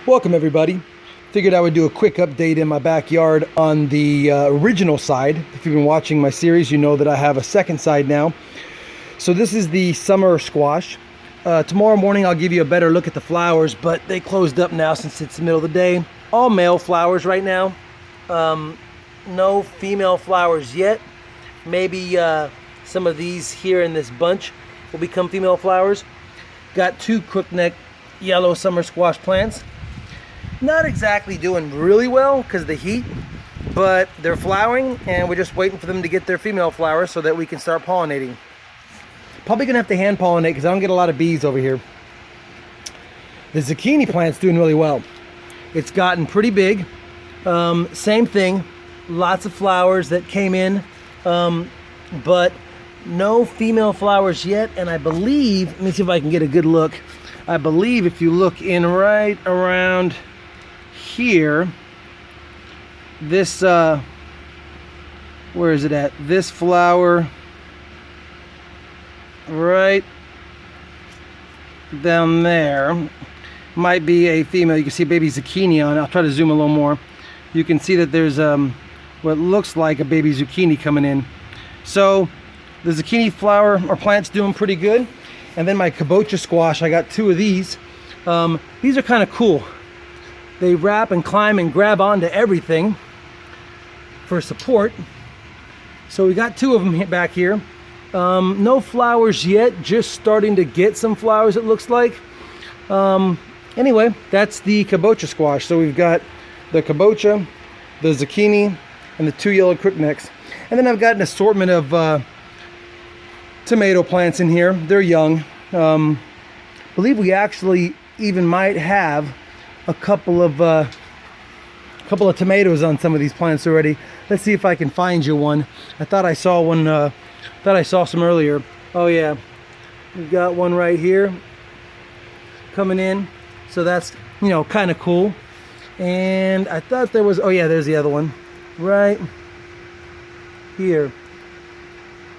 Welcome everybody. Figured I would do a quick update in my backyard on the original side. If you've been watching my series, you know that I have a second side now. So this is the summer squash. Tomorrow morning I'll give you a better look at the flowers, but they closed up now since it's the middle of the day. All male flowers right now. No female flowers yet. Maybe some of these here in this bunch will become female flowers. Got two crookneck yellow summer squash plants. Not exactly doing really well because of the heat, but they're flowering and we're just waiting for them to get their female flowers so that we can start pollinating. Probably gonna have to hand pollinate because I don't get a lot of bees over here. The zucchini plant's doing really well. It's gotten pretty big. Same thing, lots of flowers that came in, but no female flowers yet. And I believe, let me see if I can get a good look. I believe if you look in right around here, this where is it at? This flower right down there might be a female. You can see baby zucchini on it. I'll try to zoom a little more. You can see that there's what looks like a baby zucchini coming in. So the zucchini flower or plant's doing pretty good. And then my kabocha squash, I got two of these. These are kind of cool. They wrap and climb and grab onto everything for support. So we got two of them back here. No flowers yet, just starting to get some flowers it looks like. Anyway, that's the kabocha squash. So we've got the kabocha, the zucchini, and the two yellow crooknecks. And then I've got an assortment of tomato plants in here. They're young. Believe we actually even might have a couple of tomatoes on some of these plants already. Let's see if I can find you one. I thought I saw one. Thought I saw some earlier. Oh yeah, we've got one right here coming in. So that's, you know, kind of cool. And I thought there was. Oh yeah, there's the other one right here.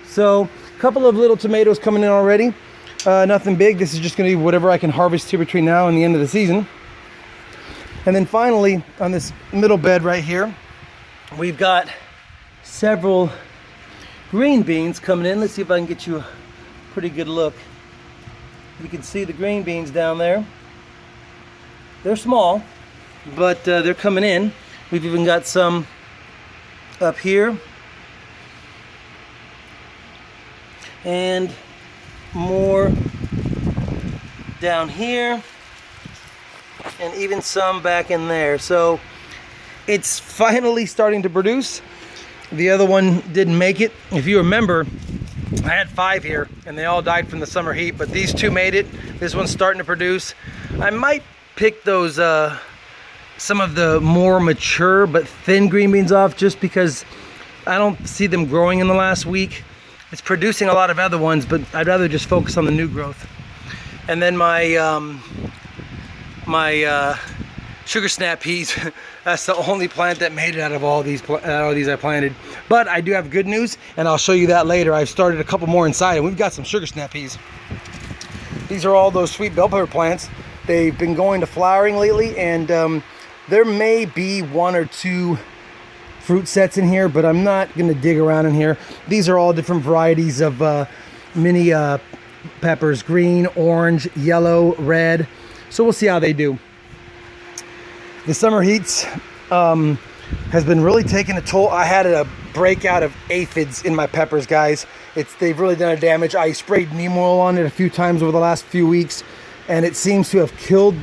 So a couple of little tomatoes coming in already. Nothing big. This is just going to be whatever I can harvest here between now and the end of the season. And then finally, on this middle bed right here, we've got several green beans coming in. Let's see if I can get you a pretty good look. You can see the green beans down there. They're small, but they're coming in. We've even got some up here. And more down here. And even some back in there. So it's finally starting to produce. The other one didn't make it. If you remember, I had 5 here and they all died from the summer heat, but these two made it. This one's starting to produce. I might pick those some of the more mature but thin green beans off just because I don't see them growing in the last week. It's producing a lot of other ones, but I'd rather just focus on the new growth. And then my sugar snap peas, that's the only plant that made it out of all these I planted. But I do have good news, and I'll show you that later. I've started a couple more inside, and we've got some sugar snap peas. These are all those sweet bell pepper plants. They've been going to flowering lately, and there may be 1 or 2 fruit sets in here, but I'm not going to dig around in here. These are all different varieties of mini peppers: green, orange, yellow, red. So we'll see how they do. The summer heats has been really taking a toll. I had a breakout of aphids in my peppers, guys. They've really done a damage. I sprayed neem oil on it a few times over the last few weeks, and it seems to have killed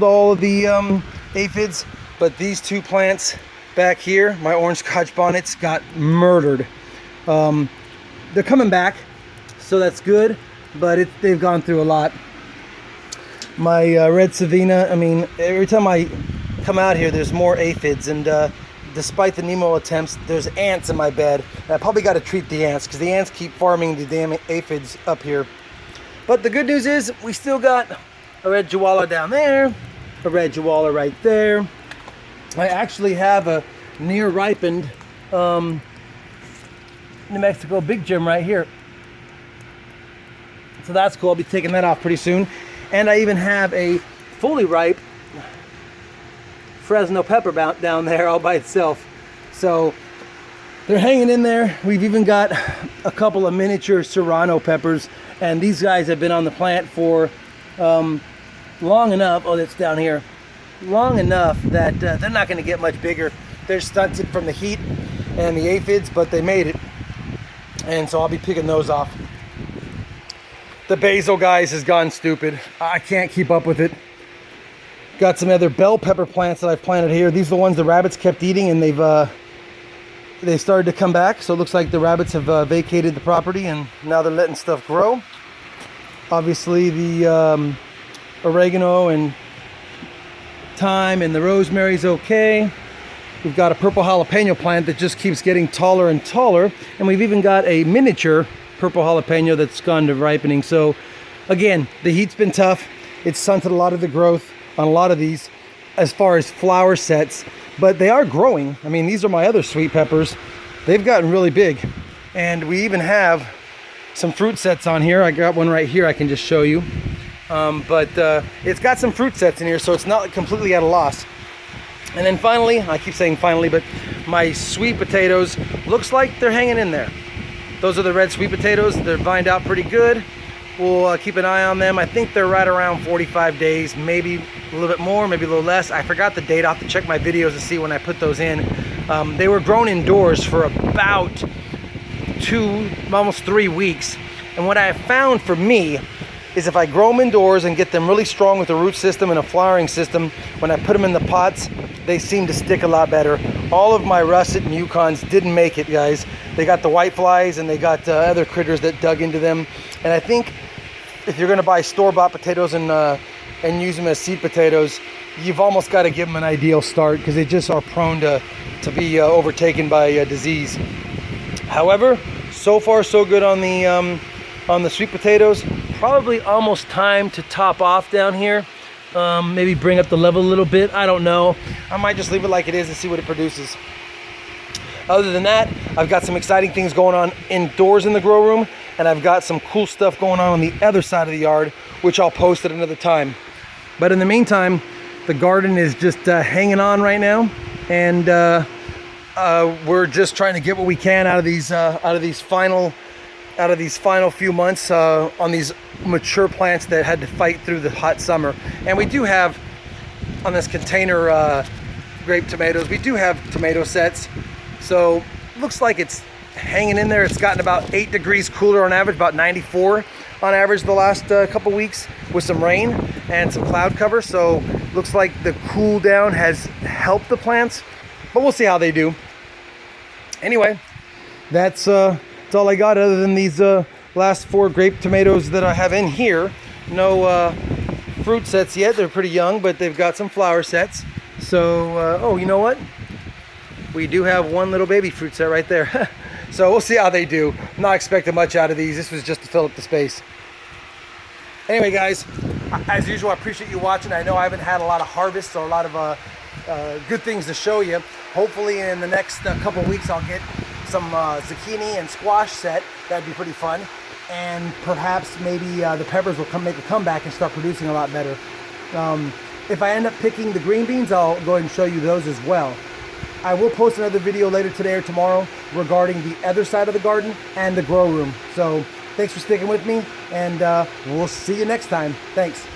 all of the aphids. But these two plants back here, my orange scotch bonnets, got murdered. They're coming back, so that's good, but they've gone through a lot. My red savina, I mean, every time I come out here, there's more aphids, and despite the neem oil attempts, there's ants in my bed. And I probably got to treat the ants, because the ants keep farming the damn aphids up here. But the good news is, we still got a red jawala down there, a red jawala right there. I actually have a near ripened New Mexico Big Gem right here. So that's cool. I'll be taking that off pretty soon. And I even have a fully ripe Fresno pepper down there all by itself. So they're hanging in there. We've even got a couple of miniature Serrano peppers, and these guys have been on the plant for long enough. Oh, that's down here. Long enough that they're not going to get much bigger. They're stunted from the heat and the aphids, but they made it. And so I'll be picking those off. The basil, guys, has gone stupid. I can't keep up with it. Got some other bell pepper plants that I've planted here. These are the ones the rabbits kept eating, and they started to come back. So it looks like the rabbits have vacated the property, and now they're letting stuff grow. Obviously, the oregano and thyme and the rosemary's okay. We've got a purple jalapeno plant that just keeps getting taller and taller, and we've even got a miniature purple jalapeno that's gone to ripening. So again, the heat's been tough. It's stunted a lot of the growth on a lot of these as far as flower sets, but they are growing. I mean, these are my other sweet peppers. They've gotten really big, and we even have some fruit sets on here. I got one right here I can just show you. But it's got some fruit sets in here, so it's not completely at a loss. And then finally, I keep saying finally, but my sweet potatoes, looks like they're hanging in there. Those are the red sweet potatoes. They're vined out pretty good. We'll keep an eye on them. I think they're right around 45 days, maybe a little bit more, maybe a little less. I forgot the date. I'll have to check my videos to see when I put those in. They were grown indoors for about 2, almost 3 weeks. And what I have found for me is if I grow them indoors and get them really strong with a root system and a flowering system, when I put them in the pots, they seem to stick a lot better. All of my russet and Yukons didn't make it, guys. They got the white flies and they got other critters that dug into them. And I think if you're gonna buy store-bought potatoes and use them as seed potatoes, you've almost got to give them an ideal start, because they just are prone to be overtaken by disease. However, so far so good on the sweet potatoes. Probably almost time to top off down here. Maybe bring up the level a little bit. I don't know. I might just leave it like it is and see what it produces. Other than that, I've got some exciting things going on indoors in the grow room, and I've got some cool stuff going on the other side of the yard, which I'll post at another time. But in the meantime, the garden is just hanging on right now, and we're just trying to get what we can out of these final few months on these mature plants that had to fight through the hot summer. And we do have on this container grape tomatoes, we do have tomato sets. So looks like it's hanging in there. It's gotten about 8 degrees cooler on average, about 94 on average the last couple weeks, with some rain and some cloud cover. So looks like the cool down has helped the plants, but we'll see how they do. Anyway, that's all I got other than these last 4 grape tomatoes that I have in here. No fruit sets yet. They're pretty young, but they've got some flower sets. So, oh, you know what? We do have one little baby fruit set right there. So we'll see how they do. I'm not expecting much out of these. This was just to fill up the space. Anyway, guys, as usual, I appreciate you watching. I know I haven't had a lot of harvests or a lot of good things to show you. Hopefully in the next couple weeks I'll get some zucchini and squash set. That'd be pretty fun. And perhaps maybe the peppers will make a comeback and start producing a lot better. If I end up picking the green beans, I'll go ahead and show you those as well. I will post another video later today or tomorrow regarding the other side of the garden and the grow room. So thanks for sticking with me, and we'll see you next time. Thanks.